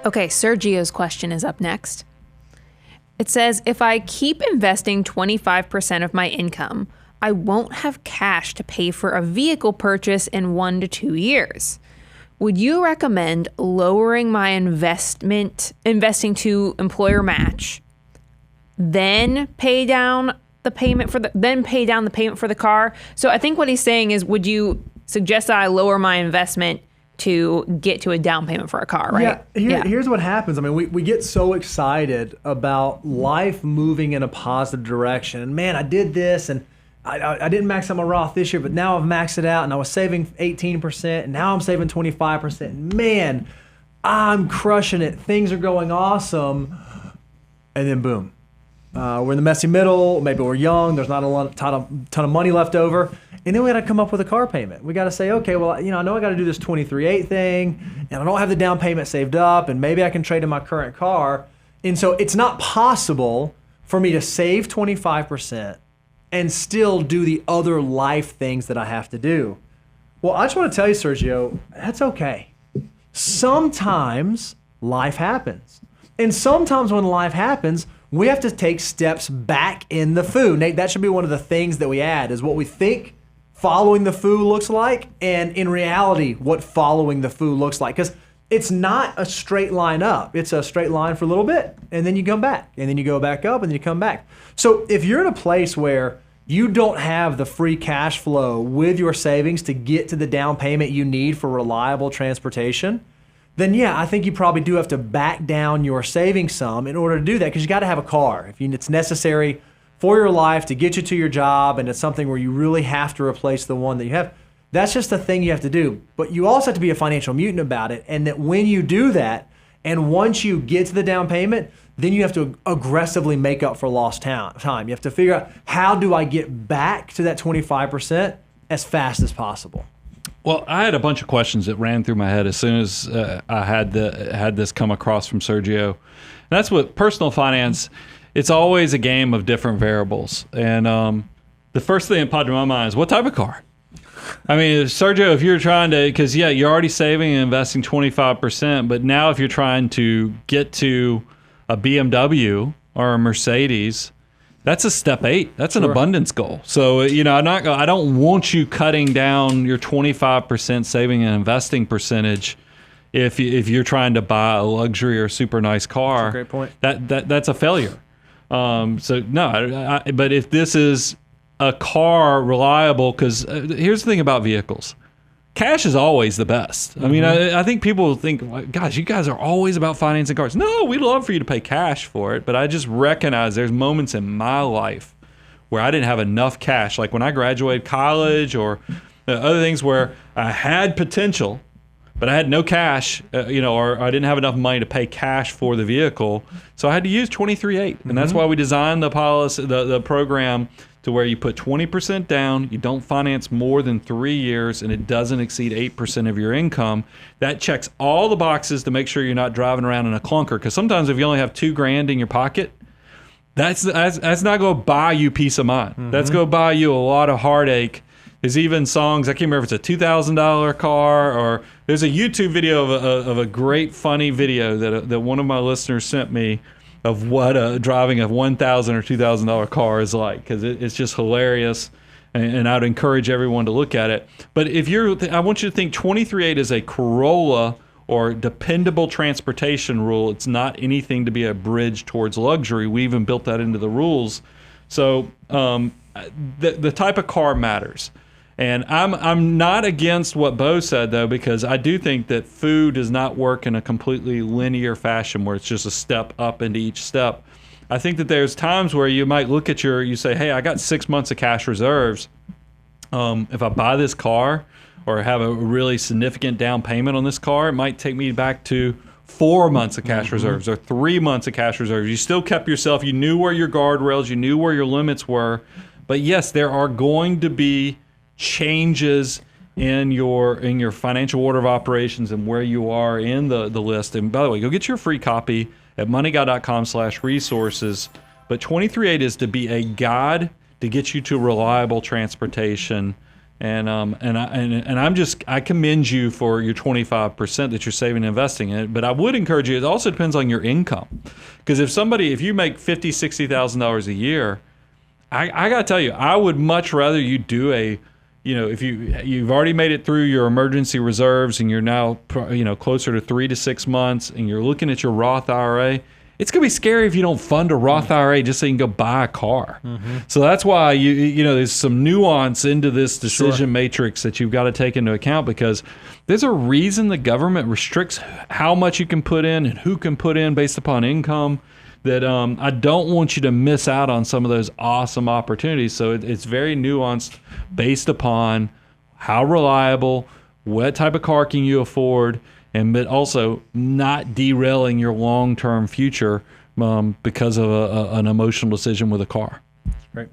Okay, Sergio's question is up next. It says, if I keep investing 25% of my income, I won't have cash to pay for a vehicle purchase in 1 to 2 years. Would you recommend lowering my investing to employer match, then pay down the payment for the car? So I think what he's saying is, would you suggest that I lower my investment to get to a down payment for a car, right? Here's what happens. I mean, we get so excited about life moving in a positive direction. And man, I did this and I didn't max out my Roth this year, but now I've maxed it out and I was saving 18% and now I'm saving 25%. Man, I'm crushing it. Things are going awesome. And then boom. We're in the messy middle. Maybe we're young. There's not a ton of money left over. And then we got to come up with a car payment. We got to say, okay, well, I know I got to do this 23.8 thing, and I don't have the down payment saved up, and maybe I can trade in my current car. And so it's not possible for me to save 25% and still do the other life things that I have to do. Well, I just want to tell you, Sergio, that's okay. Sometimes life happens. And sometimes when life happens, we have to take steps back in the foo. Nate, that should be one of the things that we add, is what we think following the foo looks like, and in reality, what following the foo looks like. Because it's not a straight line up. It's a straight line for a little bit, and then you come back, and then you go back up, and then you come back. So if you're in a place where you don't have the free cash flow with your savings to get to the down payment you need for reliable transportation, then yeah, I think you probably do have to back down your savings some in order to do that, because you got to have a car. It's necessary for your life to get you to your job, and it's something where you really have to replace the one that you have. That's just a thing you have to do. But you also have to be a financial mutant about it, and that when you do that, and once you get to the down payment, then you have to aggressively make up for lost time. You have to figure out, how do I get back to that 25% as fast as possible? Well, I had a bunch of questions that ran through my head as soon as I had this come across from Sergio. And that's what personal finance, it's always a game of different variables. And the first thing that popped in my mind is, what type of car? I mean, Sergio, if you're trying to, because yeah, you're already saving and investing 25%, but now if you're trying to get to a BMW or a Mercedes, that's a step 8. That's an abundance goal. So, I don't want you cutting down your 25% saving and investing percentage if you're trying to buy a luxury or super nice car. That's a great point. That's a failure. But if this is a car reliable, because here's the thing about vehicles. Cash is always the best. I mean, I think people think, gosh, you guys are always about financing cars. No, we'd love for you to pay cash for it, but I just recognize there's moments in my life where I didn't have enough cash, like when I graduated college or other things where I had potential, but I had no cash, or I didn't have enough money to pay cash for the vehicle, so I had to use 23.8, and that's why we designed the policy, the program, to where you put 20% down, you don't finance more than 3 years, and it doesn't exceed 8% of your income. That checks all the boxes to make sure you're not driving around in a clunker. Because sometimes if you only have $2,000 in your pocket, that's not going to buy you peace of mind. That's going to buy you a lot of heartache. There's even songs, I can't remember if it's a $2,000 car, or there's a YouTube video of a great funny video that one of my listeners sent me of what driving a $1,000 or $2,000 car is like, because it's just hilarious, and I'd encourage everyone to look at it. But I want you to think 23.8 is a Corolla or dependable transportation rule. It's not anything to be a bridge towards luxury. We even built that into the rules. So the type of car matters. And I'm not against what Bo said, though, because I do think that food does not work in a completely linear fashion where it's just a step up into each step. I think that there's times where you might look at you say, hey, I got 6 months of cash reserves. If I buy this car or have a really significant down payment on this car, it might take me back to 4 months of cash reserves or 3 months of cash reserves. You still kept yourself, you knew where your guardrails, you knew where your limits were. But yes, there are going to be changes in your financial order of operations and where you are in the list. And by the way, go get your free copy at moneyguy.com/resources. But 23.8 is to be a guide to get you to reliable transportation I commend you for your 25% that you're saving and investing in it. But I would encourage you. It also depends on your income, because if you make $50,000-$60,000 a year, I got to tell you, I would much rather you do if you've already made it through your emergency reserves and you're now closer to 3 to 6 months and you're looking at your Roth IRA. It's going to be scary if you don't fund a Roth IRA just so you can go buy a car. Mm-hmm. So that's why there's some nuance into this decision matrix that you've got to take into account, because there's a reason the government restricts how much you can put in and who can put in based upon income. That I don't want you to miss out on some of those awesome opportunities. So it's very nuanced based upon how reliable, what type of car can you afford, but also not derailing your long-term future because of an emotional decision with a car. Right.